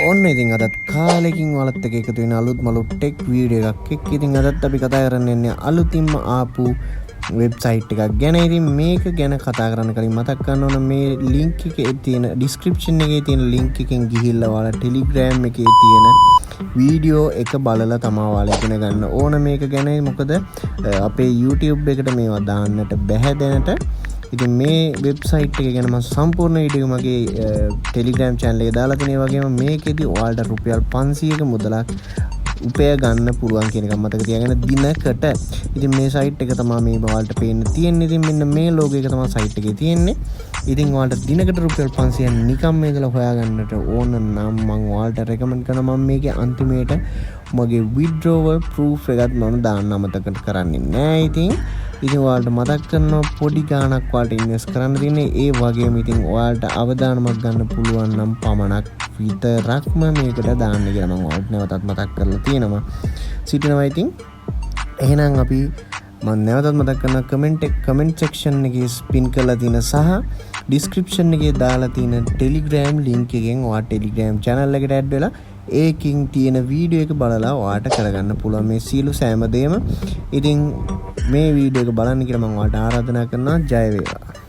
ඔන්න ඉතින් අදත් කාලෙකින් වලත් එක එකතු වෙන අලුත් මලුත් ටෙක් වීඩියෝ එකක් එක්ක ඉතින් අදත් අපි කතා කරන්න යන්නේ අලුතින්ම ආපු වෙබ්සයිට් එකක් ගැන. ඉතින් මේක ගැන කතා කරන්න කලින් මතක් කරන්න ඕන මේ link එකේ තියෙන description එකේ තියෙන link එකෙන් ගිහිල්ලා ඔයාලා Telegram එකේ තියෙන වීඩියෝ එක බලලා තමයි ඔයාලා ඉගෙන ගන්න ඕන මේක ගැන. මොකද අපේ YouTube එකට මේවා දාන්නට බැහැ දැනට. ඉතින් මේ වෙබ්සයිට් එක ගැන මම සම්පූර්ණ වීඩියෝ මගේ Telegram channel එකේ දාලා තියෙනවා. වගේම මේකෙදි ඔයාලට රුපියල් 500ක මුදලක් උපය ගන්න පුළුවන් කියන එක මතක තියාගන්න දිනකට. ඉතින් මේ සයිට් එක තමයි මේ ඔයාලට පේන්න තියෙන්නේ. ඉතින් මෙන්න මේ ලෝගෝ එක තමයි සයිට් එකේ තියෙන්නේ. ඉතින් ඔයාලට දිනකට රුපියල් 500ක් නිකම් මේ ඉඳලා හොයාගන්නට ඕන නම් මම ඔයාලට රෙකමන්ඩ් කරනවා. මම මේකේ අන්තිමේට මගේ withdrawal proof එකත් මම දාන්න අමතක කරන්නේ නැහැ. ඉතින් ඔයාලට මතක් කරනවා පොඩි ගාණක් ඔයාලට ඉන්වෙස්ට් කරන්න තියෙන්නේ. ඒ වගේම ඉතින් ඔයාලට අවදානමක් ගන්න පුළුවන් නම් පමණක් විතරක්ම මේකට දාන්න කියලා මම ඔයාලට නැවතත් මතක් කරලා තියෙනවා. සිටිනවා ඉතින් එහෙනම් අපි මම නැවතත් මතක් කරනවා කමෙන්ට් සෙක්ෂන් එකේ ස්පින් කරලා තියෙන සහ ඩිස්ක්‍රිප්ෂන් එකේ දාලා තියෙන Telegram link එකෙන් ඔයාලා Telegram channel එකට ඇඩ් වෙලා ඒකින් තියෙන වීඩියෝ එක බලලා ඔයාලට කරගන්න පුළුවන් මේ සීලු සෑම දෙයක්ම. ඉතින් මේ වීඩියෝ එක බලන්න කියලා මම ඔයාලට ආරාධනා කරනවා. ජය වේවා.